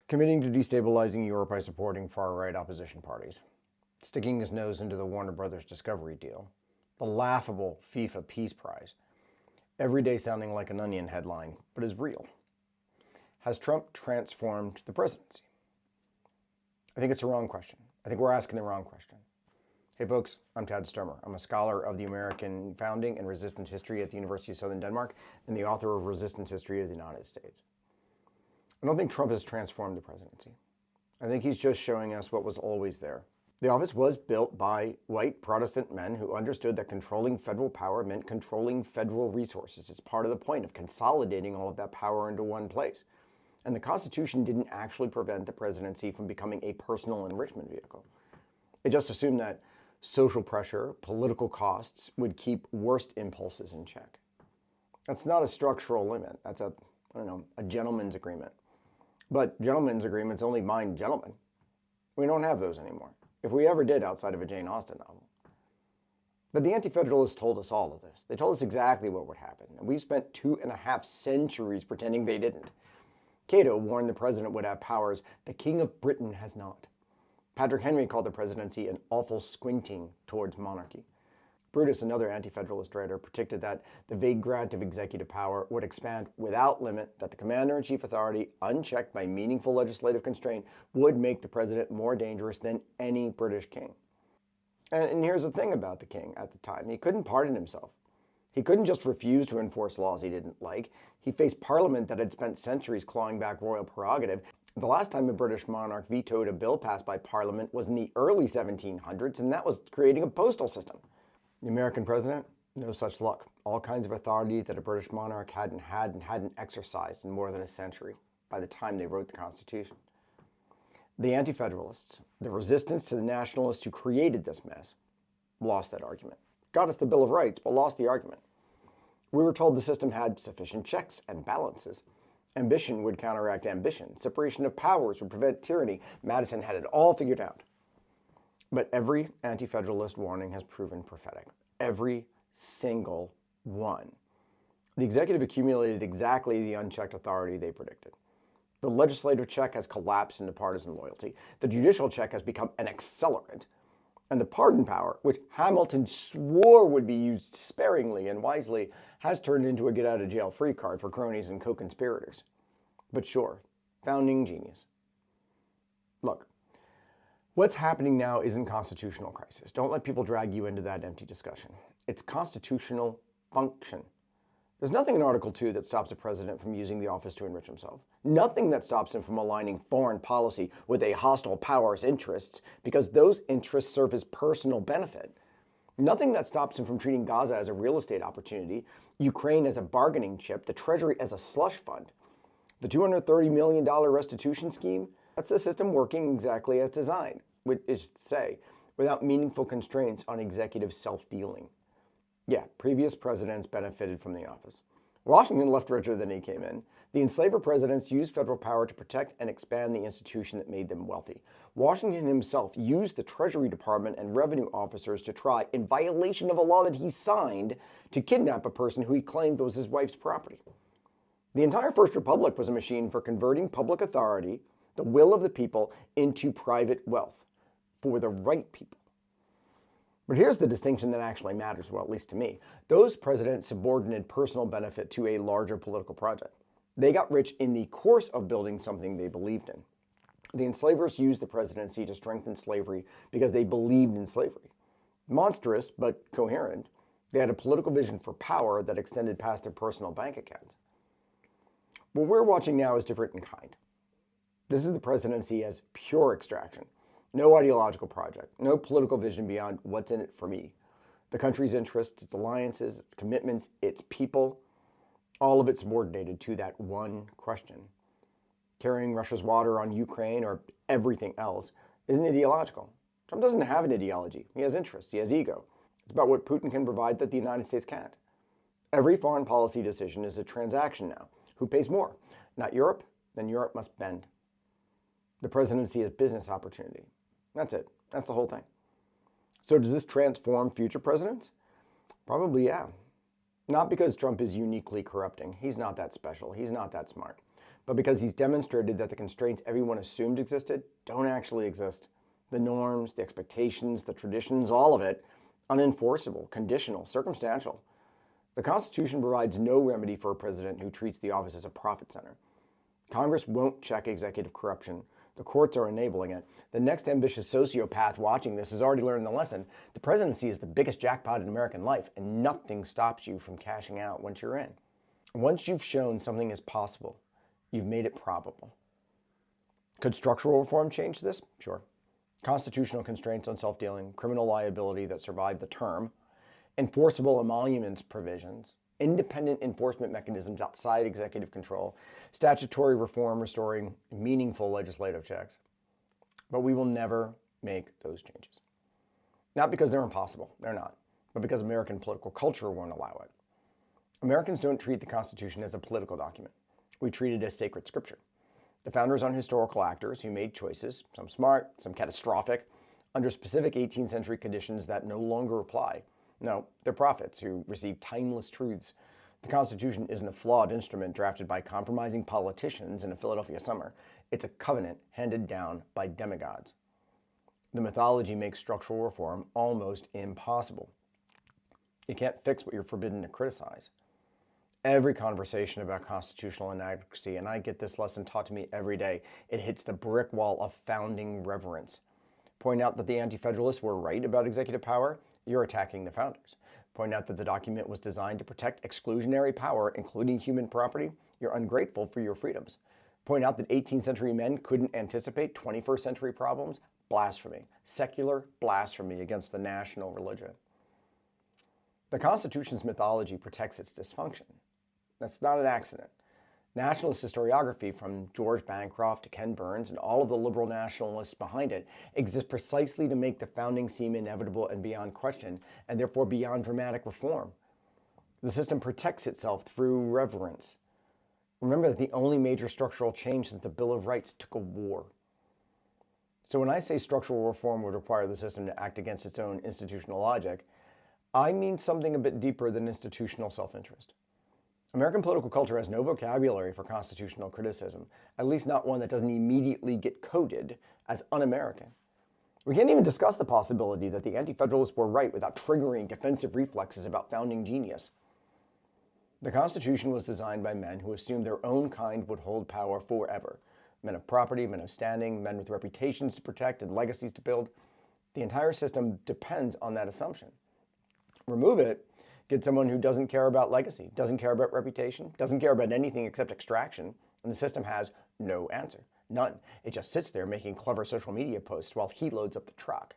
committing to destabilizing Europe by supporting far-right opposition parties, sticking his nose into the Warner Brothers Discovery deal, the laughable FIFA Peace Prize, every day sounding like an Onion headline, but is real. Has Trump transformed the presidency? I think it's a wrong question. I think we're asking the wrong question. Hey folks, I'm Tad Sturmer. I'm a scholar of the American founding and resistance history at the University of Southern Denmark and the author of Resistance History of the United States. I don't think Trump has transformed the presidency. I think he's just showing us what was always there. The office was built by white Protestant men who understood that controlling federal power meant controlling federal resources. It's part of the point of consolidating all of that power into one place. And the Constitution didn't actually prevent the presidency from becoming a personal enrichment vehicle. It just assumed that social pressure, political costs would keep worst impulses in check. That's not a structural limit. That's a gentleman's agreement. But gentlemen's agreements only bind gentlemen. We don't have those anymore. If we ever did, outside of a Jane Austen novel. But the Anti-Federalists told us all of this. They told us exactly what would happen. And we've spent 2.5 centuries pretending they didn't. Cato warned the president would have powers the King of Britain has not. Patrick Henry called the presidency an awful squinting towards monarchy. Brutus, another anti-federalist writer, predicted that the vague grant of executive power would expand without limit, that the commander-in-chief authority, unchecked by meaningful legislative constraint, would make the president more dangerous than any British king. And here's the thing about the king at the time. He couldn't pardon himself. He couldn't just refuse to enforce laws he didn't like. He faced parliament that had spent centuries clawing back royal prerogative. The last time a British monarch vetoed a bill passed by parliament was in the early 1700s, and that was creating a postal system. The American president, no such luck. All kinds of authority that a British monarch hadn't had and hadn't exercised in more than a century by the time they wrote the Constitution. The Anti-Federalists, the resistance to the nationalists who created this mess, lost that argument. Got us the Bill of Rights, but lost the argument. We were told the system had sufficient checks and balances. Ambition would counteract ambition. Separation of powers would prevent tyranny. Madison had it all figured out. But every anti-federalist warning has proven prophetic. Every single one. The executive accumulated exactly the unchecked authority they predicted. The legislative check has collapsed into partisan loyalty. The judicial check has become an accelerant. And the pardon power, which Hamilton swore would be used sparingly and wisely, has turned into a get-out-of-jail-free card for cronies and co-conspirators. But sure, founding genius. Look. What's happening now isn't constitutional crisis. Don't let people drag you into that empty discussion. It's constitutional function. There's nothing in Article 2 that stops a president from using the office to enrich himself. Nothing that stops him from aligning foreign policy with a hostile power's interests, because those interests serve his personal benefit. Nothing that stops him from treating Gaza as a real estate opportunity, Ukraine as a bargaining chip, the Treasury as a slush fund. The $230 million restitution scheme, that's the system working exactly as designed, which is to say, without meaningful constraints on executive self-dealing. Yeah, previous presidents benefited from the office. Washington left richer than he came in. The enslaver presidents used federal power to protect and expand the institution that made them wealthy. Washington himself used the Treasury Department and revenue officers to try, in violation of a law that he signed, to kidnap a person who he claimed was his wife's property. The entire First Republic was a machine for converting public authority, the will of the people, into private wealth for the right people. But here's the distinction that actually matters, well, at least to me. Those presidents subordinated personal benefit to a larger political project. They got rich in the course of building something they believed in. The enslavers used the presidency to strengthen slavery because they believed in slavery. Monstrous, but coherent, they had a political vision for power that extended past their personal bank accounts. What we're watching now is different in kind. This is the presidency as pure extraction. No ideological project, no political vision beyond what's in it for me. The country's interests, its alliances, its commitments, its people, all of it subordinated to that one question. Carrying Russia's water on Ukraine or everything else isn't ideological. Trump doesn't have an ideology. He has interests. He has ego. It's about what Putin can provide that the United States can't. Every foreign policy decision is a transaction now. Who pays more? Not Europe, then Europe must bend. The presidency is business opportunity. That's it. That's the whole thing. So does this transform future presidents? Probably, yeah. Not because Trump is uniquely corrupting. He's not that special. He's not that smart. but because he's demonstrated that the constraints everyone assumed existed don't actually exist. The norms, the expectations, the traditions, all of it, unenforceable, conditional, circumstantial. The Constitution provides no remedy for a president who treats the office as a profit center. Congress won't check executive corruption. The courts are enabling it. The next ambitious sociopath watching this has already learned the lesson. The presidency is the biggest jackpot in American life, and nothing stops you from cashing out once you're in. Once you've shown something is possible, you've made it probable. Could structural reform change this? Sure. Constitutional constraints on self-dealing, criminal liability that survive the term, enforceable emoluments provisions, independent enforcement mechanisms outside executive control, statutory reform restoring meaningful legislative checks. But we will never make those changes. Not because they're impossible, they're not, but because American political culture won't allow it. Americans don't treat the Constitution as a political document. We treat it as sacred scripture. The founders are historical actors who made choices, some smart, some catastrophic, under specific 18th century conditions that no longer apply. No, they're prophets who received timeless truths. The Constitution isn't a flawed instrument drafted by compromising politicians in a Philadelphia summer. It's a covenant handed down by demigods. The mythology makes structural reform almost impossible. You can't fix what you're forbidden to criticize. Every conversation about constitutional inadequacy, and I get this lesson taught to me every day, it hits the brick wall of founding reverence. Point out that the Anti-Federalists were right about executive power, you're attacking the founders. Point out that the document was designed to protect exclusionary power, including human property, you're ungrateful for your freedoms. Point out that 18th century men couldn't anticipate 21st century problems, blasphemy, secular blasphemy against the national religion. The Constitution's mythology protects its dysfunction. That's not an accident. Nationalist historiography, from George Bancroft to Ken Burns and all of the liberal nationalists behind it, exists precisely to make the founding seem inevitable and beyond question, and therefore beyond dramatic reform. The system protects itself through reverence. Remember that the only major structural change since the Bill of Rights took a war. So when I say structural reform would require the system to act against its own institutional logic, I mean something a bit deeper than institutional self-interest. American political culture has no vocabulary for constitutional criticism, at least not one that doesn't immediately get coded as un-American. We can't even discuss the possibility that the Anti-Federalists were right without triggering defensive reflexes about founding genius. The Constitution was designed by men who assumed their own kind would hold power forever. Men of property, men of standing, men with reputations to protect and legacies to build. The entire system depends on that assumption. Remove it, get someone who doesn't care about legacy, doesn't care about reputation, doesn't care about anything except extraction, and the system has no answer. None. It just sits there making clever social media posts while he loads up the truck.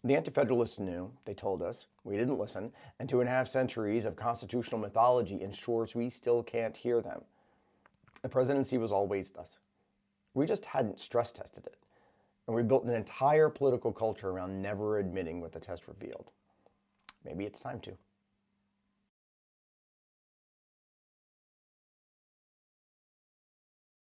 The Anti-Federalists knew, they told us, we didn't listen, and 2.5 centuries of constitutional mythology ensures we still can't hear them. The presidency was always thus. We just hadn't stress tested it, and we built an entire political culture around never admitting what the test revealed. Maybe it's time to.